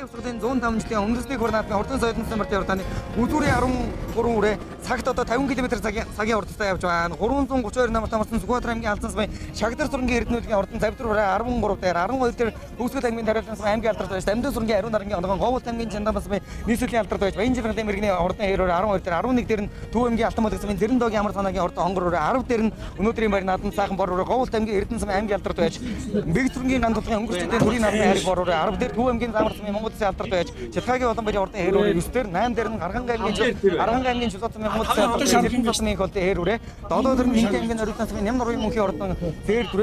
Ардын усгын 105 жилийн үндэсний хөр наадмын хурдан соёлын стандартын уртааны үзүүрийн 13 үрээ цагт одоо 50 км цагийн хурдтай явж байна. 332 намтай марсан Сүхбаатар аймгийн Алдан сумын Шагдар сургийн эрдэнэлгийн хурдан 54 үрээ 13 дээр 12 дээр Хөвсгөл аймгийн Тариалан сумын аймгийн алдарт байж Амьд сургийн Ариун нарангийн онгон Говьт аймгийн Чандан сумын нийслэлийн алдарт байж Баянжиргын мэрэгний хурдан 12 дээр 12 дээр нь Төв аймгийн Алтан мөлөг сумын Зэрэндогийн амар цаанагийн хурдан хонгор үрээ 10 дээр нь өнөөдрийн баяр наадам цаахан бор үрээ Говьт аймгийн Эрдэнэ сумын аймгийн алдарт байж Бэгц сургийн ган тулгын өнгөрчтэй төрийн наадмын хайр бор үрээ 10 дээр Төв аймгийн Замар сумын Монгол улсын алдарт байж Чилхаагийн улаан баярын хурдан 9 дээр 8 дээр нь Арганга аймгийн Шулуут сумын Монгол улсын алдарт Зэрэндо сумын хурдан 7 дээр нь Хинт аймгийн Оригдон сумын Ням нурын мөнхийн хурдан 6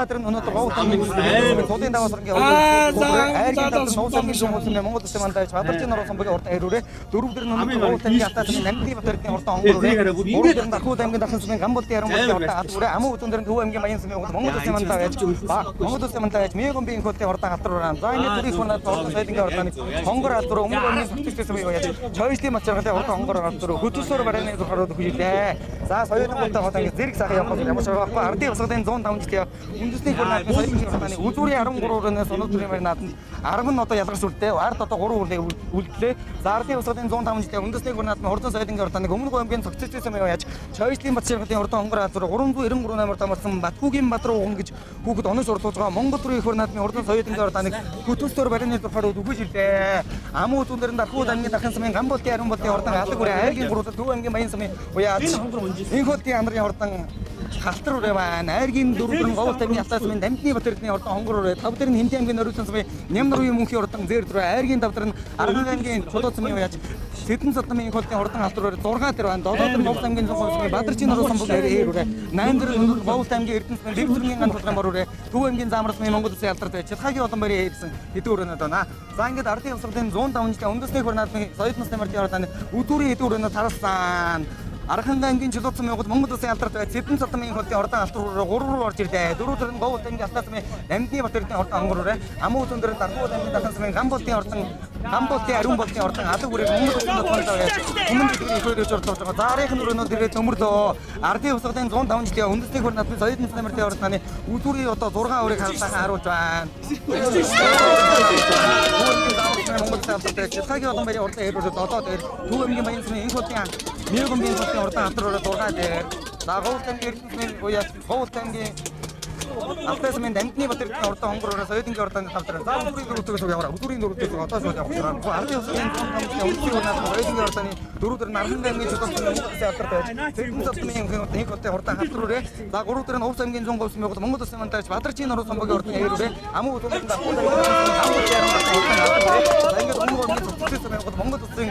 дээр нь өнөөдөр Говьт аймгийн Сулын даваа сургийн айргийн талд Нууц аймгийн сумын Монгол улсын мандаж Бадарчин нурын сумын хурдан 2 4 дээр нь өнөөдөр Говьт аймгийн Алтан сумын Намдын Батэрдийн хурдан хонгор 3 дээр нь Дахууд аймгийн Дахин сумын Гамболтын Яран болтын хурдан 10 амуу үзүүн дээр нь Төв аймгийн Баян сумын Монгол улсын мандаж байж Монгол улсын мандаж байж Мегомбийн хурдан хурдан 4 за энэ төрийн хурдан соёлын хурдан хонгор 4 өмнө аймгийн сэтгчтэй сумын яаж чойслын мачааргалын хурдан хонгор 4 хөтөлсөөр барайны зурхаарууд хүлээлээ. За соёлын хурдан ингээд зэрэг сайхан явах юм ямар ч байхгүй ардын усгын 105 жилийн үндэсний хурдан соёлын хурданы үзүүрийн 13 өрөөнөөс өнөөдрийн баяр наадамд 10 нь одоо ялгарч үлдээ. Ард одоо 3 үрлээ үлдлээ. За ардын усгын 105 жилийн үндэсний хурдан наадмын хурдан соёлын хурданы өмнө аймгийн сэтгчтэй сумын яаж чойслын мачааргалын хурдан хонгор 393 номер тамарсан Батхүүгийн Бадруу уган гэж хүүхэд онош урлуулж байгаа Монгол төрийн хөр наадмын хурдан соёлын хурданыг хөтөлсөөр барайны зурхаарууд өгөж ирлээ. Амуу үзүүн дээр нь Дахууд аймгийн Дахин сумын Гамболтын Яран болтын хурдан алаг үрээ айргийн гурвал Төв аймгийн Баян сумын уяад энэ хотын амрын хурдан халтар үрээ байна. Айргийн 4 дээр нь Говьт аймгийн Алтан сумын Намдны Батэрдийн хурдан хонгор үрээ 5 дээр нь Хинт аймгийн Оригдон сумын Ням нурын мөнхийн хурдан 0 дээр айргийн 5 дээр нь Арган аймгийн Чулуут сумын уяад Сэдэн садмын энэ хотын хурдан халтар үрээ 6 дээр байна. 7 дээр нь Говьт аймгийн сумын Бадарчин нурын сумбог үрээ 8 дээр нь Говьт аймгийн Эрдэнэ сумын Бэгцэргийн ган тулгын бор үрээ Төв аймгийн Замар сумын Монгол улсын алдарт байж Чилхаагийн улаан баярын хийсэн хэдэн өрөөнөд байна. За ингээд ардын усгын 105 жилийн үндэсний хөр наадмын соёлын стандартын хурданы өдөрийн хэдэн өрөөнөд тараасан. Арханга аймгийн Чулуут сумын Монгол улсын алдарт байж Сэдэн садмын хотын хурдан алтар үрээ 3 руу орж ирлээ. 4 дээр нь Говьт аймгийн Алтан сумын Намдны Батэрдийн хурдан хонгор үрээ амуу үзүүн дээр нь Дахууд аймгийн Дахин сумын Гамболтын хурдан Гамболтын Ариун болтын хурдан алаг үрээ Монгол улсын хурдан байж өмнө дэглэлийн хөрөж орж байгаа. Заарийнх нь өрөөнөд ирээ төмөрлөө. Ардын усгын 105 жилийн үндэсний хөр наадмын соёлын стандартын хурданы өдөрийн одоо 6 үрийг харуулж байна. Монгол улсын Чилхаагийн улаан баярын хурдан 7 дээр Төв аймгийн Баян сумын энэ хотын Мегомбийн хурдан хурдан 6 дээр за Говьт аймгийн Эрдэнэ сумын уяад Говьт аймгийн Алтан сумын Намдны Батэрдийн хурдан хонгор үрээ соёлын хурданы 5 дээр за өдөрийн 4 дээр яваа. Өдөрийн 4 дээр одоо шууд явах. Ардын усгын 105 жилийн үндэсний соёлын хурданы 4 дээр нь Арган аймгийн Чулуут сумын Монгол улсын алдарт байж Сэдэн садмын энэ хотын хурдан халтар үрээ за 3 дээр нь Увс аймгийн 100 сумын Монгол улсын мандаж Бадарчин нурын сумбогийн хурдан 2 үрээ амуу үзүүн дээр Дахууд аймгийн Монгол улсын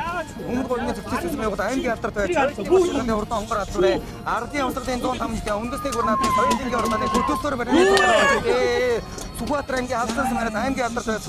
өмнөгийн зөвчөлсөн сумын аймгийн алдарт байж Чилхаагийн хурдан хонгор 10 үрээ ардын усгын 105 жилийн үндэсний хөр наадмын соёлын хурданы хөтөлсөөр барайны Сүхбаатар аймгийн Алдан сумын аймгийн алдарт байж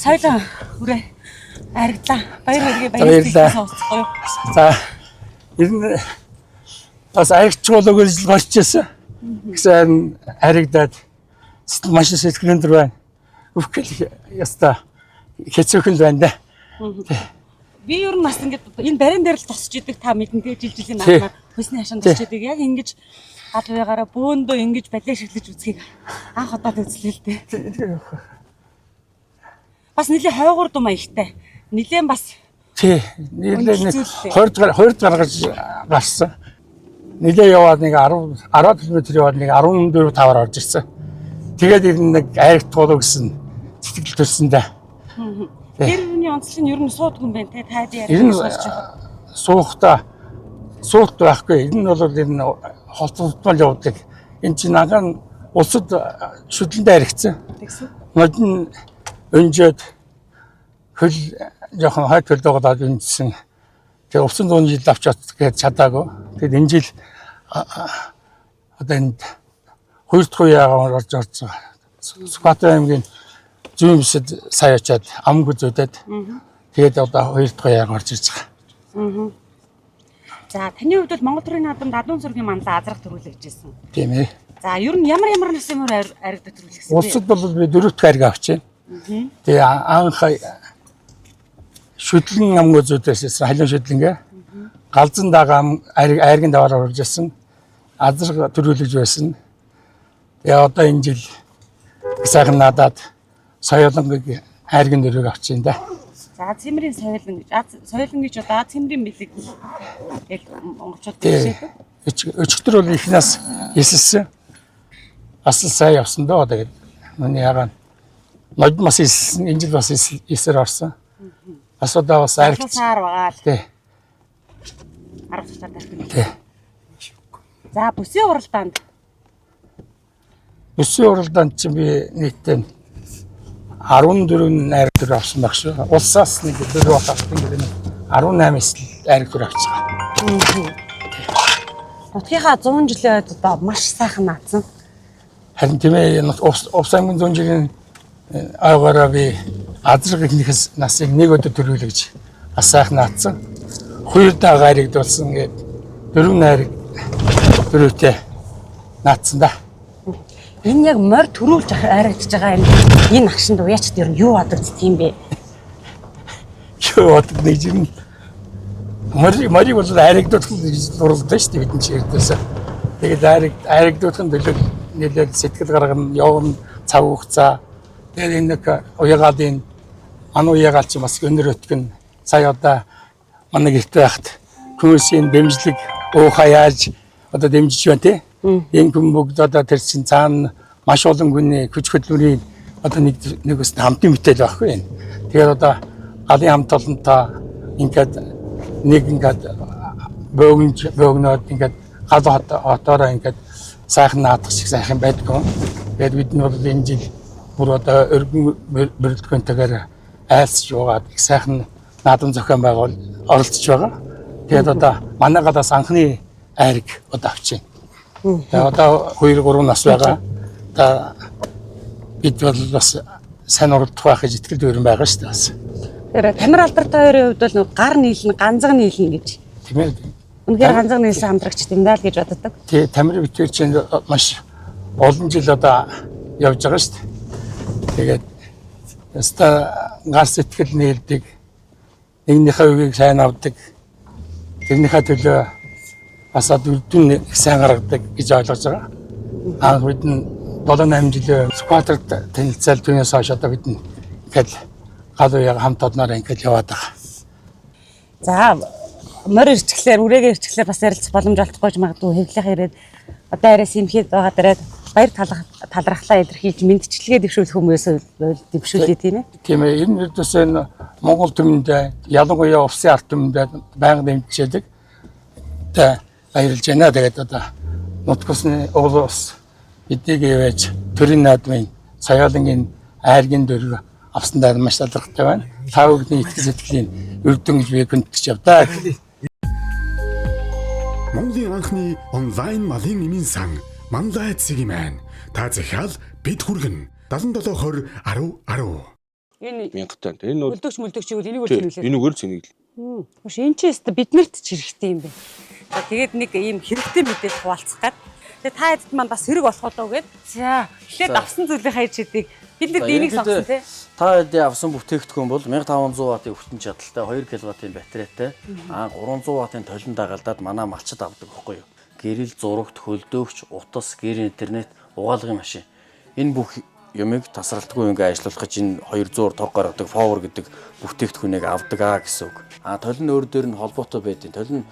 соёлын хүрээ аригдлаа. Баяр хүргээ баярлалаа. За ер нь бас аригч болоогүй л болчихсон. Гэсэн аригдаад маш сэтгэлэн дээр байна. Өвхөл яста хэцүүхэн л байна да. Би ер нь бас ингээд энэ барин дээр л тосч идэг та мэдэн тэгээ жилийн наадмаар хөсний хашаанд тосч идэг. Яг ингэж гал байгаараа бөөндөө ингэж балиа шиглэж үзхийг анх удаад үзлээ л дээ. Бас нэлийн хойгуур дум маягтай. Нэлийн бас тий нэлийн 20 гаргаж гарсан. Нилээ яваад нэг 10 км яваад нэг 14-5-аар орж ирсэн. Тэгээд ер нь нэг айрт туулаа гэсэн сэтгэл төрсөн да. Тэр хүний онцлог нь ер нь суудгүй юм байна те та яа. Ер нь суухт байхгүй. Энэ нь бол энэ холбогдмол явдаг. Энэ чинь анхан улсад шүтлэндээ харигдсан. Тэгсэн. Мод нь өнжөөд хөл жоохон хойд хөлд байгаа үндэсэн. Тэгээ усан 100 жил авч гэж чадаагүй. Тэгээд энэ жил одоо энэ хоёр дахь үеагаар орж байгаа. Сүхбаатар аймгийн зүүнсэд сая очиад ам гүзүүдэд тэгээд одоо хоёр дахь үеагаар орж ирж байгаа. За таны хувьд бол Монгол төрийн наадамд адуун зургийн манлаа азрах төрүүлэх гэжсэн. Тийм ээ. За ер нь ямар насын мөр аригд төрүүлэх гэсэн бэ? Улсад бол би 4 дахь ариг авч байна. Тэгээ анх шүтлэн ам гүзүүдээс халуун шүтлэнгээ галзан дагаа айргийн даваараар орж ирсэн. Азрах төрүүлж байсан. Тэгээ одоо энэ жил сайхан надад соёлонгийн айргийн дөрөв авч байна да. За цэмрийн соёлон гэж. Соёлон гэж одоо цэмрийн бэлэг яг монголчууд хэлшээдэг. Өчигдөр бол ихнээс хэлсэн. Асал сайн явсан доо тэгээд миний ягаан нод бас хэлсэн, энэ жил бас хэлсээр орсон. Бас одоо бас аригч. Сар байгаа л. Тий. 10 сар тархина. Тий. За бүсийн уралдаанд чинь би нийтдээ 14 найр төр авсан баг шүү. Улсаас нэг 4 бот авсан гэдэг нь 18 найр төр авч байгаа. Нутгийнхаа 100 жилийн үед одоо маш сайхан наацсан. Харин тийм ээ Увс аймгийн 100 жилийн ойгоороо би азраг ихнийхээс насыг нэг өдөр төрүүлж бас сайхан наацсан. Хоёр даа гаригдуулсан гээд 4 найр төрөөтэй наацсан да. Энэ яг морь төрүүлж аригдж байгаа энэ агшинд уяачд ер нь юу бодогдсон юм бэ? Юу боддог нэг юм. Морийг бол аригдуулах гэж дурлалаа шүү дээ бидний чирдээс. Тэгээд аригдуулахын төлөө нэлээд сэтгэл гаргана, явна, цаг хугацаа. Тэгээд энэ нэг уягаадын уягаал чи бас өнөр өтгөн сая одоо манай гэрт байхад хүмүүсийн дэмжлэг уухаяаж одоо дэмжиж байна тий. Энэ хүн бүгд одоо тэр чин цаана маш олон хүний хүч хөдөлмөрийн одоо нэг ус хамтын мэтэл байхгүй. Тэгэхээр одоо галын хамт олонтой ингээд нэг ингээд бөөгнөөд ингээд гал хотоороо ингээд сайхан наадах шиг сайхан байдгүй. Тэгээд бид нь бол энэ жил бүр одоо өргөн бүрэлдэхүүнтэйгээр айлсж угаад их сайхан наадам зохион байгуул оролцож байгаа. Тэгээд одоо манай гадаас анхны айрыг одоо авч байна. Тэгээд одоо 2-3 нас байгаа. Одоо бид бол бас сайн уралдах байх гэж итгэл дүүрэн байгаа шүү дээ бас. Тэр Тамир алдартай хоёрын хувьд бол нэг гар нийлнэ, ганцхан нийлнэ гэж. Тийм ээ. Үнэхээр ганцхан нийлсэн хамтрагч юм даа л гэж боддог. Тий, Тамир битэр чинь маш олон жил одоо явж байгаа шүү дээ. Тэгээд яста гар сэтгэл нээлдэг, нэгнийхээ үгийг сайн авдаг, тэрнийхээ төлөө бас үдүн сайн гаргадаг гэж ойлгож байгаа. Анх бид нь 7-8 жилийн Сүхбаатарт танилцал түүнээс хойш одоо бид ингээд гал уяга хамт одноор ингээд яваад байгаа. За морь ирчихлээр, үрээгээ ирчихлээр бас ярилцах боломж олдохгүй магадгүй хэвлэх ирээд одоо арайс имхэд байгаа дээрээ баяр талархлаа илэрхийлж мэдчилгээ дэвшүүлэх хүмүүс дэвшүүлээ тийм ээ. Тийм ээ. Энэ ердөөс энэ Монгол түмэнд ялангуяа Увсын ард түмэнд байнга дэмжижээдэг. Тэ баярлж байна. Тэгээд одоо нутгасны улс эдийг явж төрийн наадмын соёлын айргийн дөрөв авсандаа маш талархтай байна. Та бүхний итгэл сэтгэлийн үрдэн гэж би хүндэж явдаа. Монголын анхны онлайн малын эмийн сан Мандайд Сигимэн та захиал бид хүргэн 7720 1010 Энэ 1000 тонн. Энэ бол мөлдөгч гэвэл энийг үл цэнэглээ. энэгээр цэнэглэл. Хөш энэ ч өстө биднэрт ч хэрэгтэй юм бэ. За тэгээд нэг ийм хэрэгтэй мэдээлэл хуваалцах гад. Тэгээд та хэд маань бас хэрэг болох одоо гээд. За эхлээд авсан зүйлээ хайж хэдийг бид нар энийг авсан тий. Та хэд авсан бүтээгдэхүүн бол 1500 ваттын өвтөн чадалтай 2 кВт-ийн батарейтай 300 ваттын толон дагалдаад манай малчид авдаг байхгүй юу? Гэрэл зурагт хөлдөөгч, утас, гэр интернет, угаалгын машин. Энэ бүх юмыг тасралтгүй ингээ ажиллуулах гэж энэ 200 тог гаргадаг Power гэдэг бүтээгдэхүүнийг авдаг гэсэн үг. Толон өөр дээр нь холбоотой байдیں۔ Толон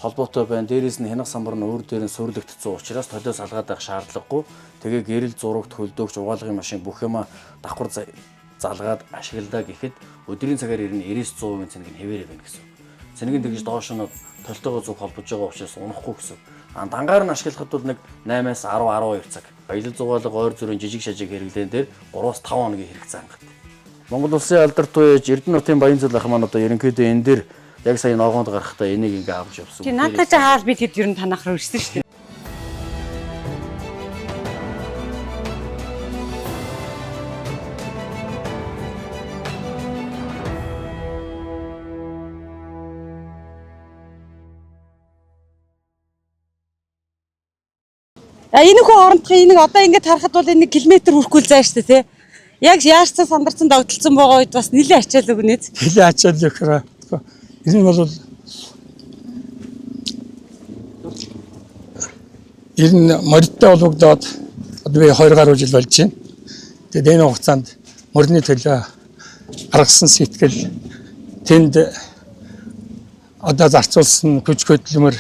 холбоотой байна. Дээрээс нь хянах самбар нь өөр дээр нь сүрлэгдсэн учраас толиос салгаад байх шаардлагагүй. Тэгээ гэрэл зурагт хөлдөөгч, угаалгын машин бүх юма давхар залгаад ашигладаг гэхэд өдрийн цагаар ирнэ 90-100% цэнэг нь хэвээрээ байна гэсэн. цэнгийн тэгж доош нь толтойгоо зүг холбож байгаа учраас унахгүй гэсэн. Дангаар нь ашиглахад бол нэг 8-аас 10-12 цаг. Аялал зугаалга ойр зүрийн жижиг шажиг хэрэглэн дээр 3-аас 5 хоногийн хэрэгцээ хангат. Монгол улсын алдарт туяж Эрдэнэтийн Баянзал ах маань одоо ерөнхийдөө энэ дээр яг сая ногоонд гарахдаа энийг ингээ авч явсан. Тийм надад ч хаал би тэгэд ер нь танах руу ирсэн шүү дээ. Энэ хүү орондох энийг одоо ингэж харахад бол энэ километр хүрэхгүй л заа шүү дээ тий. Яг яарсан сандарсан догтлсон байгаа үед бас нэлээд ачаал өгнөд. Нэлээд ачаал өгөхрөө. Энэ нь бол ер нь морьтой холбогдоод одоо би 2 гаруй жил болж байна. Тэгээд энэ хугацаанд морины төлөө гаргасан сэтгэл тэнд одоо зарцуулсан хүч хөдөлмөр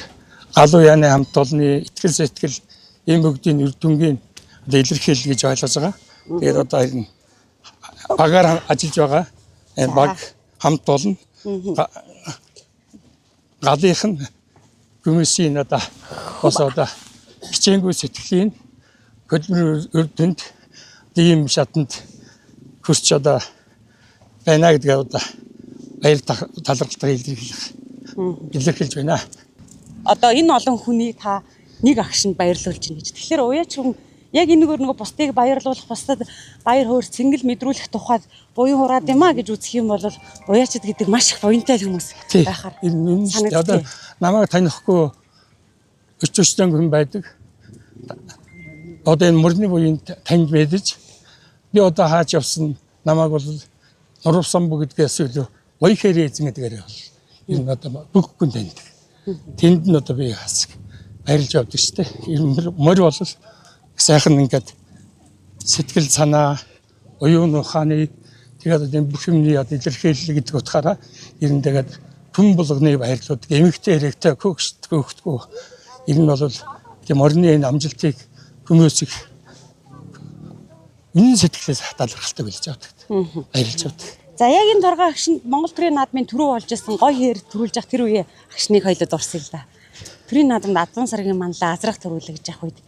галуу яаны хамт олонны итгэл сэтгэл ийм бүгдийн үр дүнгийн одоо илэрхийлэл гэж ойлгож байгаа. Тэгээд одоо энэ багаар ажиллаж байгаа энэ баг хамт олон галынхан хүмүүсийн одоо бас одоо хичээнгүй сэтгэлийн хөдөлмөр үр дүнд ийм шатанд хүрч одоо байна гэдгээ одоо баяр талархалтайгаар илэрхийлж байна. Одоо энэ олон хүний та нэг агшинд баярлуулж байна гэж. Тэгэхээр уяач хүн яг энэгээр нөгөө бусдыг баярлуулах, бусдад баяр хөөр цэнгэл мэдрүүлэх тухайд буян хураад юм а гэж үзэх юм бол уяачд гэдэг маш их буянтай хүмүүс байхаар. Энэ одоо намайг танихгүй өчөчтөн хүн байдаг. Одоо энэ мөрний буянд танд мэдэж би одоо хаач явсан намайг бол нурвсан бүгдгээс илүү гоё хэрэг эзэн гэдгээр бол энэ одоо бүх хүн таньдаг. Тэнд нь одоо би хасаг баярлж явдаг шүү дээ. Морь бол сайхан ингээд сэтгэл санаа, оюун ухааны тэгээд энэ бүх юмний илэрхийлэл гэдэг утгаараа ер нь тэгээд хүн болгоны баярлууд эмэгтэй хэрэгтэй хөөгтгөө ер нь бол тийм морины энэ амжилтыг хүмүүсийг энэ сэтгэлээс талархалтай билж авдаг. Баярлж авдаг. За яг энэ торгоо агшинд Монгол төрийн наадмын түрүү болж исэн гоё хэр төрүүлж явах тэр үе агшныг хоёлоод урсан л да. Төрийн наадамд Адлан саргийн манлаа азрах төрүүлэх гэж явах үед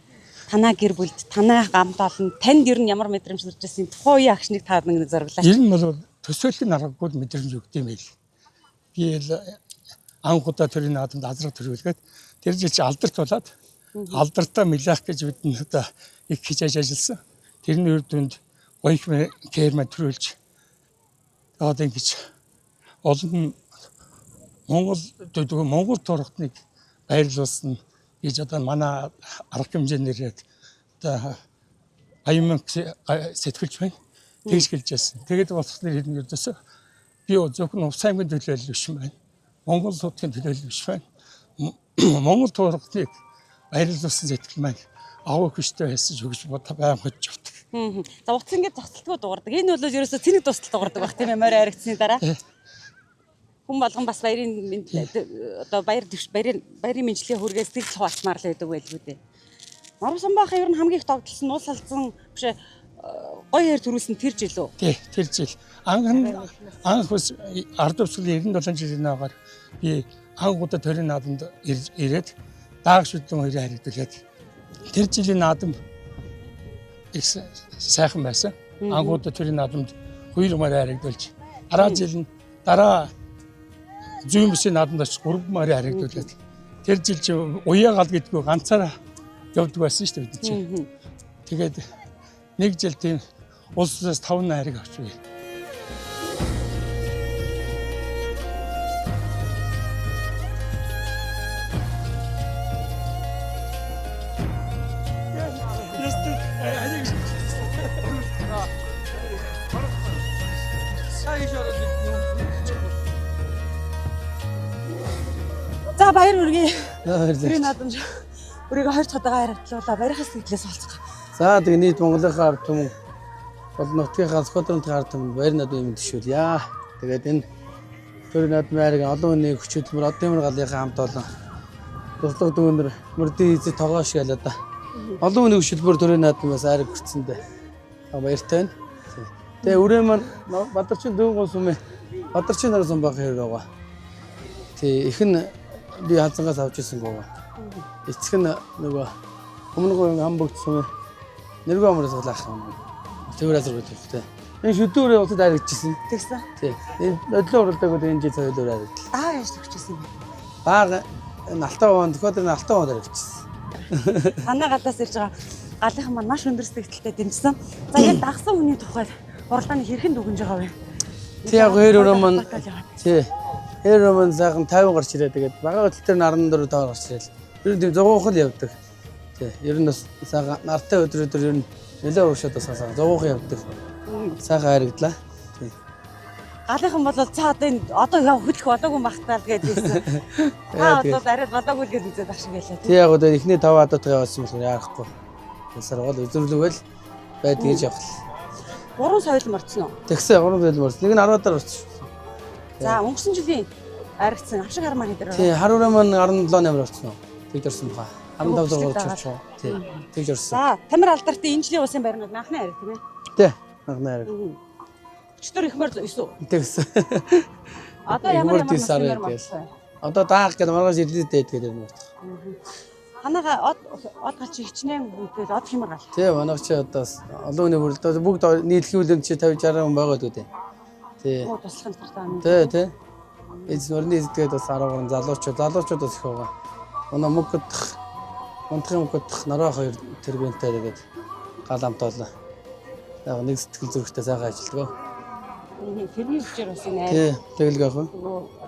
танаа гэр бүлд танаа гамт олон танд ер нь ямар мэдрэмж төрж ирсэн тухайн үеийн агшныг та нэг зураглаа. Ер нь бол төсөөллийн аргагүй мэдрэмж өгд юм байл. Би л анх удаа төрийн наадамд азрах төрүүлгээд тэр жил чи алдарт болоод алдартаа мэлэх гэж бид одоо их хичээж ажилласан. Тэрний үр дүнд гоё кэрмэ төрүүлж одоо ингэж олон Монгол турхтныг баярлуулсан гэж одоо манай арга хэмжээнээр одоо аюун сэтгэлж байна. Тэгж гэлж байсан. Тэгээд болохоор энэ юудаас би зөвхөн Увс аймгийн төлөөлөл биш байна. Монгол хотын төлөөлөл биш байна. Монгол турхтныг баярлуулсан сэтгэл маань агуу хүчтэй байсан гэж байн hodж авдаг. За утас ингээд зогсолтгүй дуурдаг. Энэ бол ерөөсөө цэник тусалт дуурдаг баг тийм ээ морь харигдсны дараа. Хүн болгон бас баярын одоо баярын мэдлэгийн хүргээс тэгэл хуваалцмаар л байдаг байлгүй дээ. Нурвсан баахаа ер нь хамгийн их тогтолсон уус салцсан биш гоё хэр төрүүлсэн тэр жил үү? Тий, тэр жил. Анх бас ард өвсгөлийн 97 жилийн агаар би анх удаа төрийн наадамд ирээд даагш хөдлөн хоёрын харигдуулаад тэр жилийн наадам их сайхан байсан. Анх удаа төрийн наадамд хоёр морь харигдуулж дараа зүүн бүсийн наадамд 3 морь харигдуулаад тэр жил чи уяа гал гэдгүү ганцаараа явдаг байсан шүү дээ бид чинь. Тэгээд нэг жил тийм улсаас 5 хайрыг авч бай. За баяр хүргэе. Тэр наадамж өөрийгөө 2 цадагаар харилцуулаа барихаас сэтгэлээс олцох. За тэгээ нийт Монголынхаа ард түмэн бол нутгийнхаа Скотландын ард түмэн баяр наадмын төшөөлье. Тэгээд энэ төрийн наадмын хайрыг олон хүний хүч хөдөлмөр одын мөр галынхаа хамт олон туслах дүүнэр мөрдийн эзэд тогоош гээл одоо олон хүний хүч хөдөлмөр төрийн наадмаас хайрыг хүртсэндээ баяртай байна. Тэгээ үрээ маань Бадарчин дүүн гол сүмээ Бадарчин нар сум байх хэрэг байгаа. Тий, их нь би хазангаас авч ирсэн гоо. Эцэг нь нөгөө өмнөгийн амбогдсон нэргүй амраас глаах юм. Тэрээс рүү тэгтэй. Энэ шүдүүрээ усад харагдчихсан. Тэгсэн. Тий. Энэ өдлөө уралдааг энэ жил соёлоор харагдсан. Яаж төгчсөн бэ? Бага энэ алтан уун төхөөр алтан уун харагдчихсан. Танай гадаас ирж байгаа галынхан маань маш өндөр сэтгэлтэй дэмжсэн. За яг дагсан хүний тухайд уралдааны хэрхэн дүгнж байгаа вэ? Тий яг хоёр өрөө маань тий. Хоёр өрөө маань сайхан 50 гарч ирээ тэгээд бага хөдөл төр 14 тоо гарч ирээл. Ер нь тийм зогоох л явдаг. Тий. Ер нь бас сайхан нартай өдрөдөр ер нь нэлээд уушаад бас сайхан зогоох явдаг. Сайхан харагдлаа. Тий. Галынхан бол цаа одоо яа хөдлөх болоогүй махтаал гэдээсэн. Та бол арай болоогүй л гэж үзээд ах шиг байлаа. Тий яг одоо эхний 5 хадуудтай явуулсан юм шиг яарахгүй. Тэсэр гол үзүүлвэл байдаг гэж явах. 3 соёл морцсон уу? Тэгсэн 3 соёл морц. Нэг нь 10 дараа орсон. За өнгөрсөн жилийн аригдсан авшиг хармаа дээр. Тий, харуура маань 17 8 орсон уу? Тэгж орсон баха. 15 зургуулж орсон. Тий. Тэгж орсон. За, Тамир алдартай энэ жилийн улсын байрнууд анхны ариг тийм ээ. Тий. Анхны ариг. Өчтөр ихмэр 9. Тэгсэн. Одоо ямар Ихмэр тийс арга болсон? Одоо даах гэдэг маргааш ирлээд дээд гэдэг юм байна. Ханаага од галч хичнээн үгүй од хэмэр гал. Тий, манайх чи одоо олон хүний бүрэлдээ бүгд нийтлэгийн үлэмж чи 50 60 хүн байгаа гэдэг. Тий. Оо туслахын тартаа. Тий, тий. Эцэг өрний эзэдгээд бас 10 залуучууд бас их байгаа. Манай унтахын мөнгөдөх нараа хоёр тэрбэнтэй тэгээд гал амтаалаа. Яг нэг сэтгэл зүрхтэй сайхан ажилтгаа. Тэрний хүчээр бас энэ Тий, тэгэлгээ ах.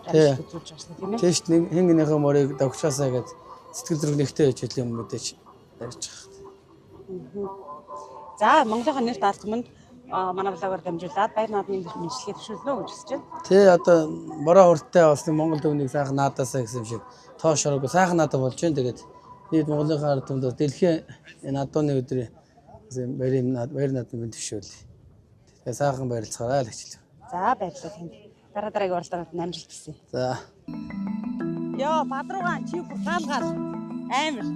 Тий. үзүүлж байгаа тийм ээ. Тэшт нэг хингийнхээ морийг давхчаасаа гээд сэтгэл зүрх нэгтэй байж хэлэх юм мэдээж ярьж байгаа. За, Монголын нэр даалгамд манай блогоор дамжуулаад баяр наадмын мэдлэгээ төвшүүлнэ гэж хүсэж байна. Тий, одоо бороо хүртээ бас Монгол төвнийг сайхан наадаасаа гэсэн юм шиг тоошорог сайхан наадам болж байна. Тэгээд нийт Монголын ард түмд дэлхийн энэ адууны өдрийн баяр наадмын төвшүүлээ. Тэгээд сайхан баярлцгаарай л гэж хэлээ. За, баярлалаа танд. Дараагийн уралдаанд амжилт хүсье. За. Йоо, бадруугаан чи бүр гаалгаал. Амар.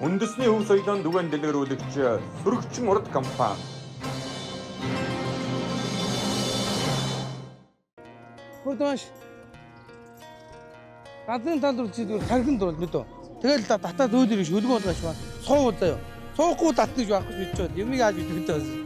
Үндэсний өв соёлын дүгэн дэлгэрүүлэгч Сөрөгчин урд компани. Хөөдөөш. Газрын тал руу чи харганд бол мэдөө. Тэгэл татаа зөөлөрөш хөлгөө болгооч ба. Суу заяа. Суухгүй татнаж байхгүй гэж бодож. Юмыг яаж бидэхтэй бас.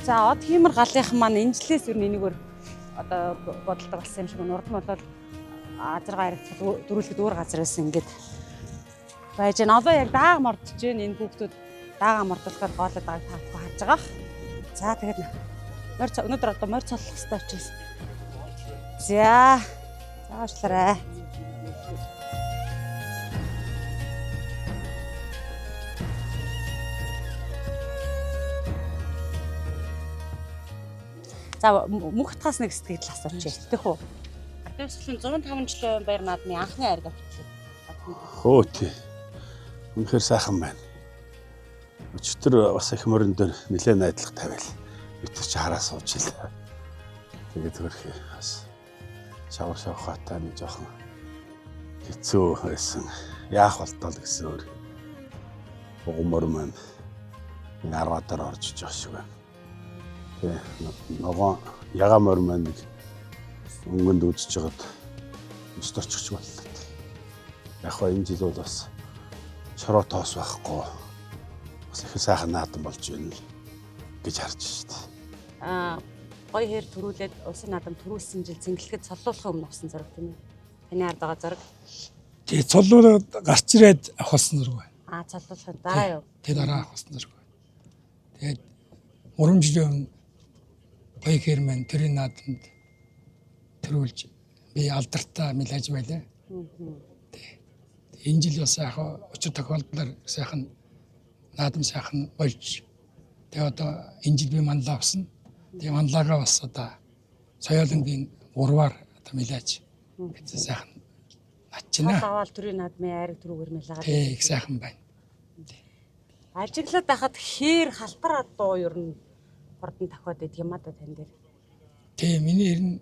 За, од хиймэр галынхан маань энэ жилээс ер нь энэгээр одоо бодолдог болсон юм шиг урд нь бол азаргаа харагдах дөрүүлэхэд өөр газраас ингээд байж гэн. Одоо яг даага мордож гэн энэ хүүхдүүд даага мордуулахад гоолоо дааг таахгүй харж байгаа. За, тэгээд өнөөдөр одоо морь цолох хэрэгтэй учраас. За, уучлаарай. За, мөнх таас нэг сэтгэл асууч. Тэгэх үү? Ардын 105 жилийн баяр наадмын анхны ариг авчихлаа. Хөө тий. Үнэхээр сайхан байна. Өчтөр бас их мөрөн дээр нэлээд найдлага тавиал. Бид ч хараа сууж илаа. Тэгээд хөрхий бас шавар шавхатаа нэг жоохон хэцүү байсан. Яах болтол гэсэн өөр. угмөр маань нэг аргаатаар орж иж байгаа шиг байна. Тэгээ ногоон ягаан морь маань нэг өнгөнд үжиж жагаад өст орчихж боллоо. Яг хоо энэ жил бол бас шороо тоос байхгүй. Бас их сайхан наадам болж байна гэж харж байна. Гоё хэр төрүүлээд улсын наадам төрүүлсэн жил цэнгэлэхэд цоллуулахын өмнө авсан зураг тийм ээ. Таны ард байгаа зураг. Тэгээ цоллуулаад гарч ирээд авахсан зураг байна. Цоллуулахын дараа юу? Тэгээ дараа авахсан зураг байна. Тэгээд 3 жилийн өмнө гоё хэр маань төрийн наадамд төрүүлж би алдартай мэлэж байлаа. Энэ жил бас яг очир тохиолдлоор сайхан наадам сайхан болж тэгээ одоо энэ жил би манлаа авсан. Тэгээ манлаагаа бас одоо соёолынгийн 3-аар одоо мэлэж гэж сайхан начина. Аваад төрийн наадмын айраг түрүүгээр мэлээгаад. Тэг их сайхан байна. Ажиглаад байхад хээр халтар дуу ер нь хурдан тохиод идэх юм а да тань дээр. Тэг миний ер нь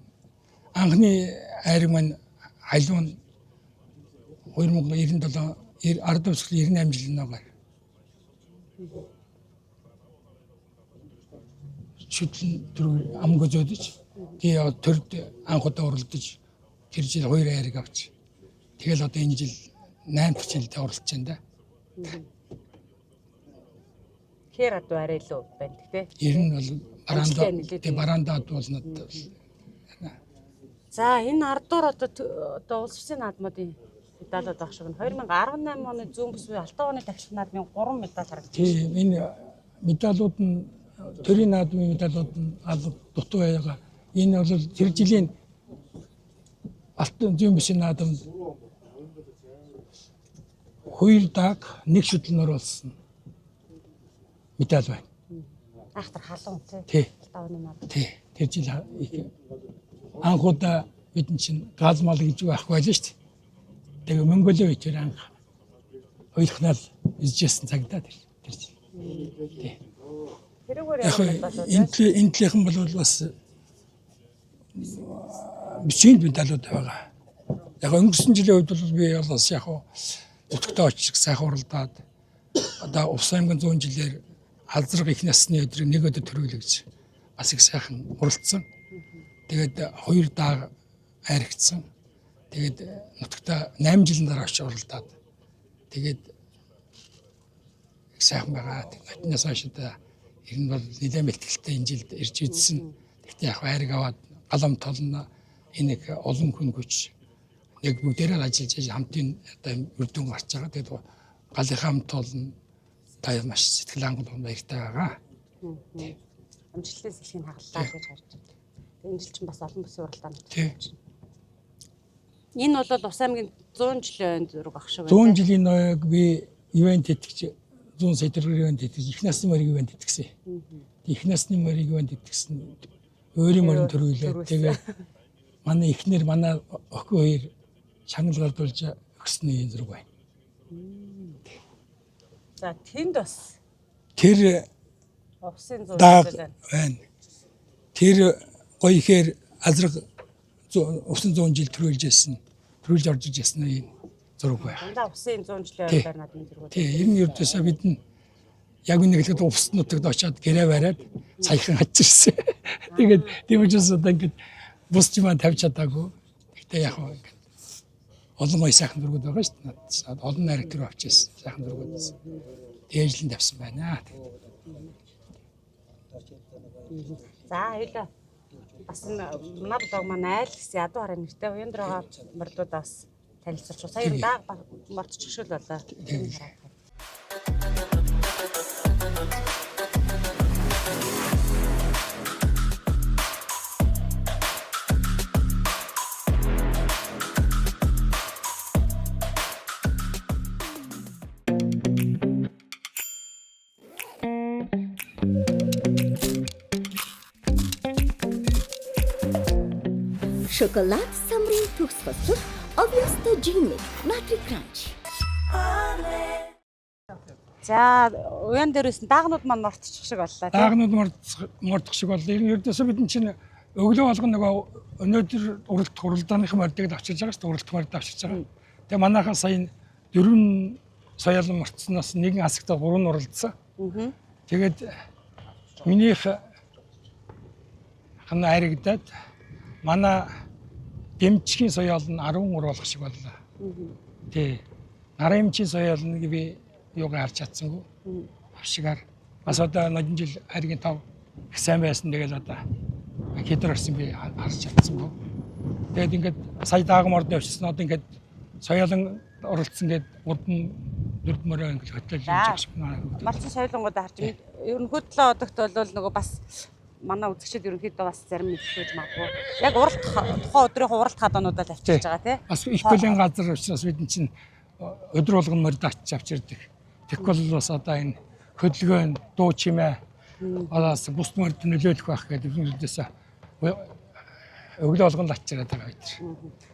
анхны айраг маань халуун 2097 ард төвсгөл 98 жилийн ногоор. Шүтлэн дөрөв амг зөөдөж тэгээ төрд анх удаа оролдож тэр жил 2 айраг авч. Тэгэл одоо энэ жил 8 дахь жилдээ оролцож байна да. Хэр адуу арай илүү байна тий. Ер нь бол барандад болно. За энэ ардуур одоо улс орсын наадмуудын медалууд авах шиг нь 2018 оны зүүн бүс буюу Алтан оны тахилах наадмын 3 медаль харагдаж байна. Тийм энэ медалууд нь төрийн наадмын медалууд нь дутуу байгаа. Энэ бол тэр жилийн Алтан зүүн бүсийн наадамд 2 даг 1 шүтлэн оруулсан медаль байна. Ахтар халуун тий. Тий. Алтан оны наадам. Тий. Тэр жил анхудаа бидний чинь газ мал гэж байхгүй байлаа шүү дээ. Тэгээ Монголын үед тэр анх ойлгохнаа изжсэн цагдаа тэр жил. Тий. Тэрүүгээр явуулаад энэ төлөйхэн бол бас бичгийн медалууд байгаа. Яг өнгөрсөн жилийн үед бол би бас яг утгатай очиж сайхан уралдаад одоо Увс аймгийн 100 жилээр алзраг их насны өдрийг нэг өдөр төрүүлээ гэж бас их сайхан уралдсан. Тэгээд 2 дааг айрагдсан. Тэгээд нутагта 8 жилийн дараа очиж уралдаад тэгээд их сайхан байгаа. Нотноос хойш одоо ер нь бол нэлээд бэлтгэлтэй энэ жилд ирж үзсэн. Гэхдээ яг айраг аваад галам толно энэ олон хүн хүч яг бүгдээрээ ажиллаж хамтын одоо үрдүн гарч байгаа. Тэгээд галын хамт толно та маш сэтгэл хангалуун баяртай байгаа. амжилттай сэлхийн хагаллаа гэж харж байна. Энэ жил чинь бас олон бүсийн уралдаанд байна. Энэ бол Ус аймгийн 100 жилийн зураг ах шиг байна. 100 жилийн ноёг би ивент хийгч 100 сая төгрөгийн ивент хийгч их насны морийг ивент хийгсэн. Их насны морийг ивент хийгсэн. Өөрийн морин төрүүлээ. Тэгээд манай эхнэр манай охин хоёр шагналгалдуулж өгсөний зураг байна. За тэнд бас тэр Усын дааг байна. Тэр гоё ихээр азраг усын 100 жил төрүүлж орж ирсэн энэ зураг байна. Дандаа усын 100 жилийн ойроор надад зураг. Тийм, ер нь ердөөсөө бид нь яг үнэхээр ус нутагт очиад гэрээ бариад саяхан хачирсан. Тэгээд тийм учраас одоо ингээд бус чимаа тавьж чадаагүй. Гэхдээ яг олон гоё сайхан зургууд байгаа шүү дээ. Олон найраг төр авчихсан сайхан зургууд. Дээжлэн тавьсан байна. За хоёлаа. Бас манай блог маань айл гэсэн ядуу хараа нэртэй уянд байгаа мордуудаас танилцуулж сая дааг мордчих шүүл болоо. Шоколад самрын төгс бослол Obviously Jimmy Nutri Crunch. За уян дээрээс даагнууд маань мордчих шиг боллоо. Даагнууд мордох шиг боллоо. Ердөөсөө бид чинь өглөө болгоно нөгөө өнөөдөр уралдааны мордыг авчирж байгаа шүү дээ. Уралдах морд авчирж байгаа. Тэгээ манайхаа сая 4 соёлын мөрцснөөс нэгэн асагтаа 3 уралдсан. Тэгээд минийх хана харигдаад манай дэмчгийн соёол нь 13 болох шиг боллоо. Тий. Нарын эмчийн соёол нь би юугаар харж чадсангүй. Авшигаар бас одоо нодон жил харгийн 5 их сайн байсан. Тэгээд одоо хэтэр орсон би харж чадсангүй. Тэгээд ингээд сая даагам ордны очсон одоо ингээд соёлын оролцсон гээд 3-4 мөрөө ингээд хөтлөж явж байна. Малчин соёлонгууд харж ер нь хөдлөө одогт бол нөгөө бас манай үзэгчид ерөнхийдөө бас зарим мэдчихэж магадгүй. Яг тухайн өдрийн уралт хадаануудад авчирч байгаа тий. Бас их хөлийн газар учраас бид чинь өдөр болгон морд авч ирдэг. Тэгвэл бас одоо энэ хөдөлгөөн дуу чимээ одоос бус морд нөлөөлөх байх гэдэг юудээс өглөө болгон авчираад байгаа бид.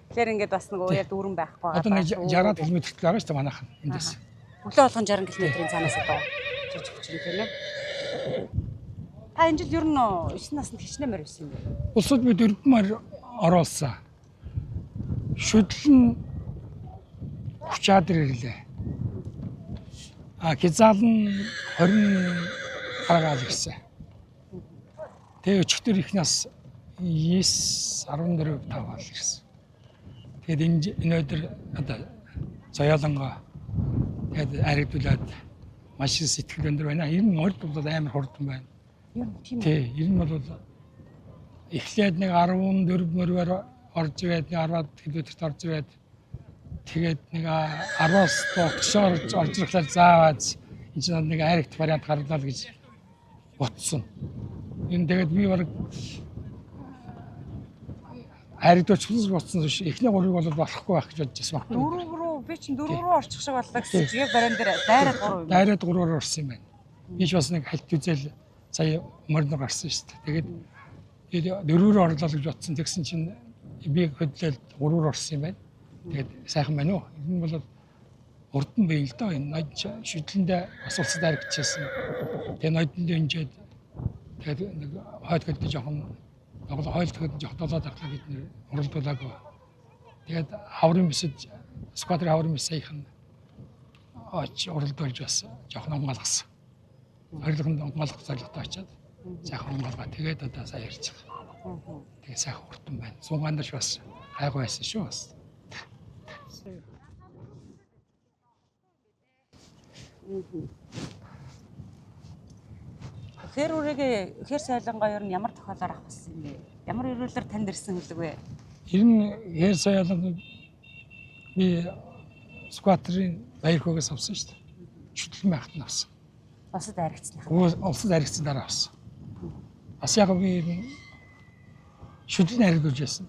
Тэгэхээр ингээд бас нөгөө яг дүүрэн байхгүй. Одоо нэг 60 км хүртэл байгаа шүү дээ манайхан эндээс. Өглөө болгон 60 км-ийн цаанаас одоо жижиг чинь тийм ээ. Та энэ жил ер нь 9 наснд хичнээмээр байсан юм байна. Улсууд бид өрдмөр оруулсан. Шүдлэн хүчаад ирлээ. Хязаал нь 20 гаргаал гисэн. Тэгээ өчигдөр ихнээс 9-14 таваал гисэн. Тэгээд энэ өдөр одоо соёлонгоо тэгээд аригдуулаад маш их сэтгэл өндөр байна. Энэ нь урд бол амар хурдан байна. Ер нь тийм. Тий, ер нь бол эхлээд нэг 14 мөрөөр орж ирээд 10-аад километрт орж ирээд тэгээд нэг 10-аас догшоор орж ирэхлээр зааваад энэ чинь нэг аригт вариант гарлаа л гэж бодсон. Энэ тэгээд би баг аригдуулчихсан бодсон биш. Эхний 3-ыг бол болохгүй байх гэж бодож байсан баг. 4 рүү би чинь 4 рүү орчих шиг боллоо гэсэн чинь яг баран дээр дайраад 3 юм. Дайраад 3-оор орсон юм байна. Би ч бас нэг хальт үзэл сая морно гарсан шүү дээ. Тэгээд 4-оор орлоо гэж бодсон. Тэгсэн чинь би хөдлөлд 3-оор орсон юм байна. Тэгээд сайхан байна уу? Энэ бол урд нь бий л доо. Энэ ноёд шүтлэндээ бас улсад аригдчихсан. Тэгээд ноёдонд өнжөөд тэгээд нэг хойд хөдөлж жоохон хойлт хөдөлж тогтоолоод авлаа бид нэр уралдуулаагүй. Тэгээд хаврын бисэд сквадрын хаврын бис саяхан уралдуулж бас жоохон онгойлгосон. Орилгонд онгойлгох зорилготой очиад сайхан онгойлгоо тэгээд одоо сайн ярьж байгаа. Тэгээд сайхан хурдан байна. Суугаандаш бас гайгүй байсан шүү бас. Хэр үрээгээ хэр соёлонгоо ер нь ямар тохиолоор авах гэсэн юм бэ? Ямар өрөөлөөр танд ирсэн хэлэг вэ? Ер нь хэр соёлонго би скватрын баяр хөөгөөс авсан шүү дээ. Шүтлэн байхад нь авсан. Улсад аригдсныхаа. Улсад аригдсан дараа авсан. Бас яг би шүтлэн аригдуулж байсан.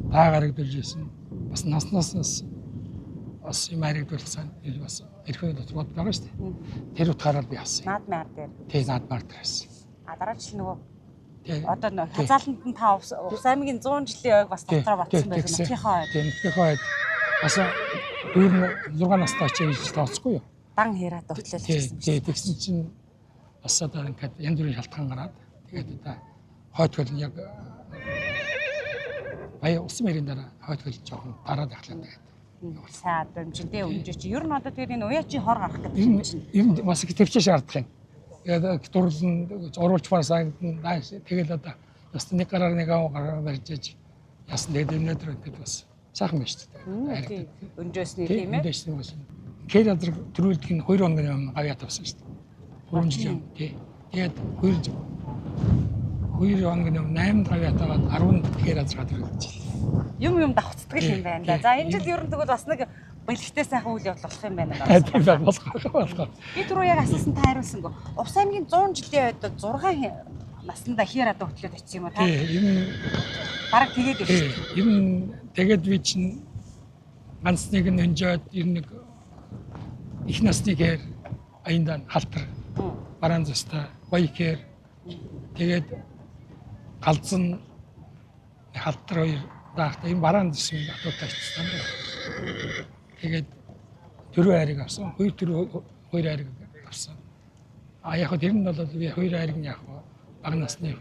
Дааг аригдуулж байсан. Бас наснаас бас юм аригдуулсан. Бас эрхөө дотор байгаа шүү дээ. Тэр утгаараа би авсан. Наадмаар дээр. Тий, наадмаар дээр авсан. Дараа жил нөгөө одоо нөгөө хязааланд нь та Увс аймгийн 100 жилийн ойг бас дотроо батсан байсан. Нутгийнхаа ойд. Тий, нутгийнхаа ойд. Бас өөр 6 настай очиж гэж тооцохгүй юу? Дан хэраад өгтлөл гэсэн. Тий, тэгсэн чинь бас одоо ингээд янз бүрийн шалтгаан гараад тэгээд одоо хойд хөл нь яг баяа усан мэрийн дараа хойд хөл жоохон дараад ахлаа тэгээд. Сайн дэмжинтэй өмжөө чи. Ер нь одоо тэгээд энэ уяачи хор гарах гэдэг юм чинь. Ер нь бас их төвчөө шаардах юм. Тэгээд дурлан оруулж парсаг тэгэл одоо бас нэг гараар нэг гараар барьж яаж яасан тэгээд өнөөдөр гэдэг бас сайхан байна шүү дээ. Өнжөөсний тийм ээ. Өнжөөсний бас. Кэр азар төрүүлдэг нь 2 хоногийн өмнө гавьяа тавсан шүү дээ. 3 жил юм тий. Тэгээд 2 хоногийн өмнө 8 гавьяа таваад 10 кэр азар төрүүлж байна. Юм давхцдаг юм байна да. За энэ жил ер нь тэгвэл бас нэг бэлгтэй сайхан үйл явдал болох юм байна. Тийм болох. Би түрүү яг асуусан та хариулсангүй. Увс аймгийн 100 жилийн ойд 6 наснда хэр одоо хөтлөд очив юм уу та? Тийм. Бараг тэгээд ирсэн. Ер нь тэгээд би чинь ганц нэг нь өнжөөд ер нь их насны хэр аяндан халтар бараан зөстэй гоё хэр тэгээд галзан халтар хоёр даахта энэ бараан зөсөн батуутай очсон байна. Тэгээд 4 хайрыг авсан. 2 хайрыг авсан. Яг хөө тэр нь бол би 2 хайрыг нь яг бага насны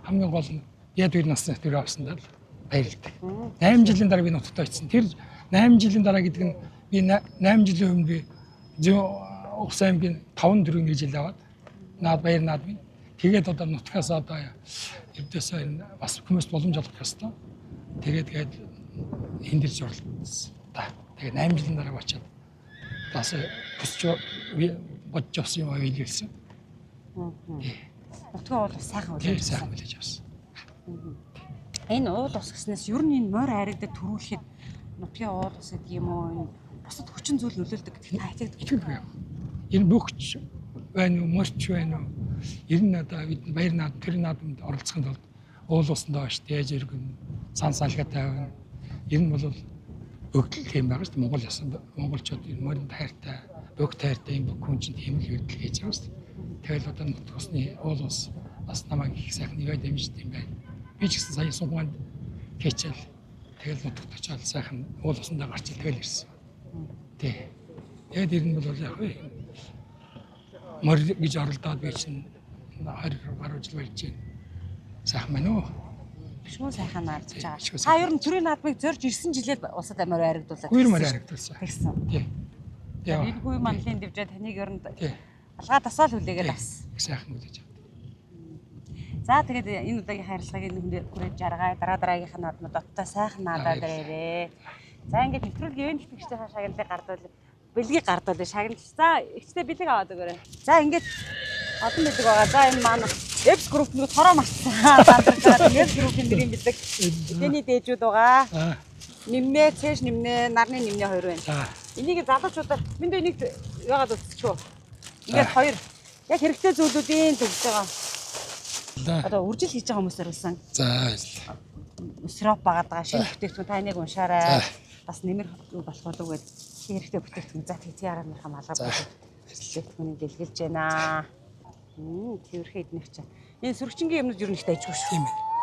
хамгийн гол нь яд 2 насны тэр авсан даа баярлалтай. 8 жилийн дараа би нутагтаа очсон. Тэр 8 жилийн дараа гэдэг нь би 8 жилийн өмнө би Угс аймгийн 5 4 гэж жил аваад баяр наадмын тэгээд одоо нутгаас одоо ердөөсөө энэ бас хүмүүст боломж олгох ёстой. Тэгээд эндэрж оролцсон. Тэгээд 8 жилийн дараа очиад бас төсч бодож авсан юм үйлгэлсэн. Нутгаа уул ус сайхан Тэгээд үлээж сайхан үлээж авсан. Энэ уул ус гэснээс ер нь энэ морь айрагдад төрүүлэхэд нутгийн уул ус гэдэг юм уу энэ бусад хүчин зүйл нөлөөлдөг гэдэг нь хайцагддаг. Итгэдэг юм. Энэ бүхч байна уу, морч байна уу? Ер нь одоо бид баяр наадам, тэр наадамд оролцохын тулд уул усандаа ш дээж өргөн, сан салгаа тавина. Ер нь бол өгдөл тийм байгаа шүү дээ. Монгол ясанд монголчууд энэ моринд хайртай, бөгт хайртай юм бүхэн чинь тийм л өгдөл хийж байгаа шүү дээ. Тэгэл одоо нутг усны уул ус бас намайг их сайхан нэвэ дэмжиж юм байна. Би ч гэсэн сая сунханд хийчихэл тэгэл нутагт очиад сайхан уул усандаа гарч тэгэл ирсэн. Тий. Тэгээд ер нь бол яг морь гэж оролдоод би чинь 20 гаруй жил болж байна. Сайхан байна уу? Биш үү сайхан наадж байгаа. Та ер нь төрийн наадмыг зорж ирсэн жилээр улсад морь айрагдуулаад. Хоёр морь айрагдуулсан. Тэгсэн. Тий. Энэ хүү манлын дэвжээ таныг ер нь алгаа тасаал хүлээгээд авсан. Сайхан үлээж авсан. За тэгээд энэ удаагийн хайрлагыг энэ хүрээж жаргая. Дараагийнхаа наадмууд доттой сайхан наадаад ирээрээ. За ингээд нэвтрүүлгийн ихэвчлэн шагналыг гардуул. Бэлгийг гардуул шагнал. За ихтэй бэлэг аваад өгөөрэй. За ингээд олон бэлэг байгаа. За энэ маань Эпс групп нэг хороо марцсан. Сандарч байгаа. Эпс группийн нэрийн бэлэг. Тэний дээжүүд байгаа. Нэмнээ, цээш нэмнээ, нарны нэмнээ 2 байна. Энийг залуучуудаар минь энийг яагаад үсчихв? Ингээд 2. Яг хэрэгтэй зүйлүүдийн төгсөж байгаа. Одоо үржил хийж байгаа хүмүүсээр үлсэн. За. Сироп багаад байгаа шинэ бүтээгдэхүүн та энийг уншаарай. Бас нэмэр болох болов гэдэг хэрэгтэй бүтээгдэхүүн. За тэг яарааныхаа малгай бүтээгдэхүүнийг дэлгэлж байна. Тэрхээ эднэх чинь. Энэ сүргчингийн юмнууд ер нь их дайжгүй шүү. Тийм ээ.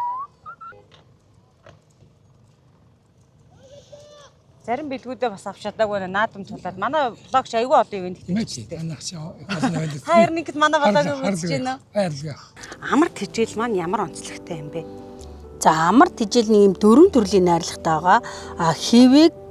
Зарим бэлгүүдээ бас авч чадаагүй наадам тулаад манай блогч айгүй олон ивент хийчихсэн. Манайх чинь Хоёр нэгд манай блог үзэж байна уу? Баярлалаа. Амар тэжээл маань ямар онцлогтой юм бэ? За амар тэжээл нэг юм 4 төрлийн найрлагатай байгаа. Хивэг,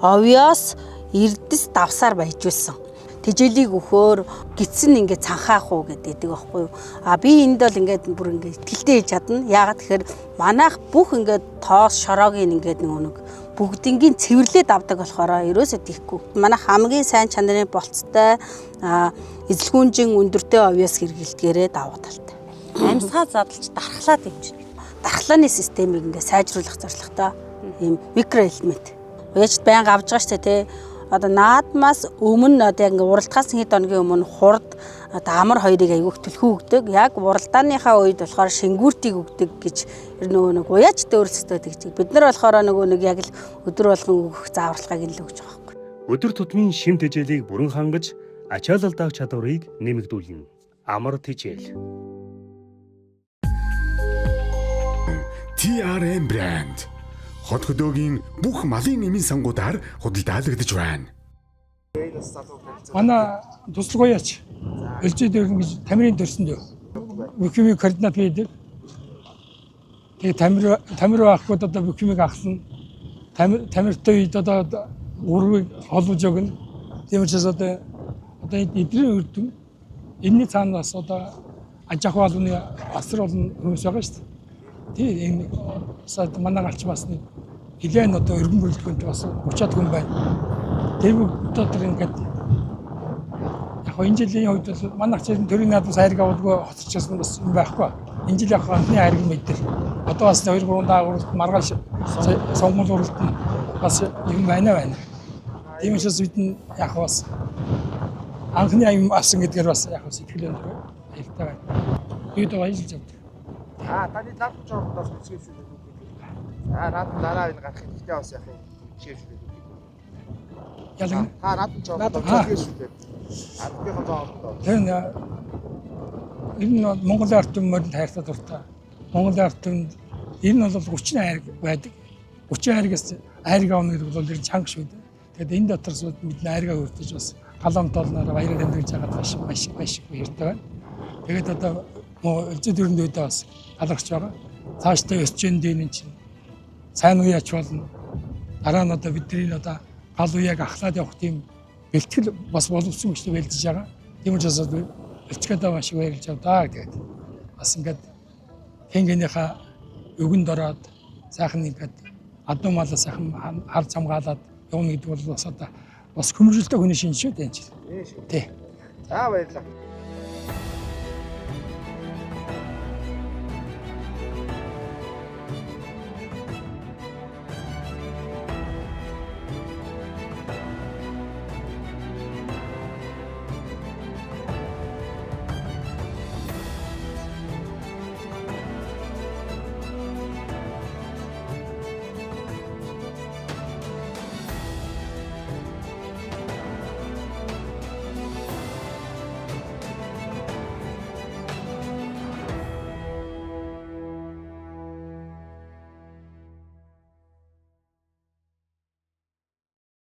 овёс, эрдэс давсаар баяжуулсан. Тэжээлийг өгөхөөр гидсэн ингээд цанхаах уу гэдэг байхгүй юу. Би энд бол ингээд бүр ингээд итгэлтэй хийж чадна. Яагаад тэгэхээр манайх бүх ингээд тоос шороогийн ингээд нэг бүгдингийн цэвэрлээд авдаг болохоор ерөөсөө тийхгүй. Манай хамгийн сайн чанарын болцтой эзэлгүүнжин өндөртэй овёс хэрэглэлдгээрээ давуу талтай. Амьсгаа задлж дархлаа дэмжинэ. Дархлааны системийг ингээд сайжруулах зорилготой ийм микроэлемент. Уяачд байнга авж байгаа шүү дээ, тэ. Одоо наадмаас өмнө одоо ингээд уралдахаас хэд хоногийн өмнө хурд одоо амар хоёрыг аягүйх түлхүү өгдөг. Яг уралдааныхаа үед болохоор шингүүртийг өгдөг гэж нөгөө нэг уяачтай өөрсдөө тэгж. Бид нар болохоор нөгөө нэг яг л өдөр болгон өгөх зааварчилгааг нь л өгж байгаа байхгүй. Өдөр тутмын шим тэжээлийг бүрэн хангаж ачаалал даах чадварыг нэмэгдүүлнэ. Амар тэжээл. TRM брэнд хот хөдөөгийн бүх малын эмийн сангуудаар худалдаалагдж байна. Манай туслахуяач элжид өргөн гэж тамирын төрсөнд бүхмийн координат хийдэг. Тэгээ тамир авахгүйд одоо бүхмийг ахсан. Тамиртай үед одоо урвыг холбож өгнө. Тийм учраас одоо эдний үрдэн энэний цаанаас одоо ажих болгоны асар олон хүмүүс байгаа шүү дээ. Тийм энэ манай гарч бас нэг хилэн одоо өргөн бүрэлдэхүүнт бас 30-аад хүн байна. Тэр дотор ингээд яг энэ жилийн үед бол манай чинь төрийн наадам хайрг авалгүй хоцорчсон бас юм байхгүй. Энэ жил яг анхны хайрг мэдэр. Одоо бас 2-3 даагуурт маргааш сонгол уралт нь бас юм байна. Тийм учраас бид яг бас анхны юм авсан гэдгээр бас яг сэтгэл өндөр хэлтэй байна. Бид баярлж байна. Таны лав жоохоос үсгэвшүүлээд үг. Наад дараа энэ гарах хэрэгтэй бас яах юм шившүүлээд үг. Ялан наад жоохоос үсгэвшүүлээд. Адгийнхаа зоолдоо. Тэр энэ Монголын ард түмэн моринд хайртай дуртай. Монголын ард түмэнд энэ бол 30 хайрг байдаг. 30 хайргаас хайрг авна гэдэг бол тэр чанга шүү дээ. Тэгээд энэ дотроос бид хайргаа өртөж бас галам толноор баяраар амьдарч байгаа маш баяртай байна. Тэгээд одоо элжид өрөнд үедээ бас алгарч байгаа. Цаашдаа өсч энэ чинь сайн уяач болно. Дараа нь одоо бидний одоо гал уяаг ахлаад явах тийм бэлтгэл бас боловсон гэж байлдаж байгаа. Тийм учраас бэлтгэл маш их баярлж авдаа гэдэг. Бас ингээд тэнгэнийхээ өгөнд ороод сайхан ингээд адуу малаа сайхан хар замгаалаад явна гэдэг бол бас одоо бас хөмөржөлтэй хүний шинж шүү дээ энэ чинь. Тийм шүү. Тий. За баярлалаа.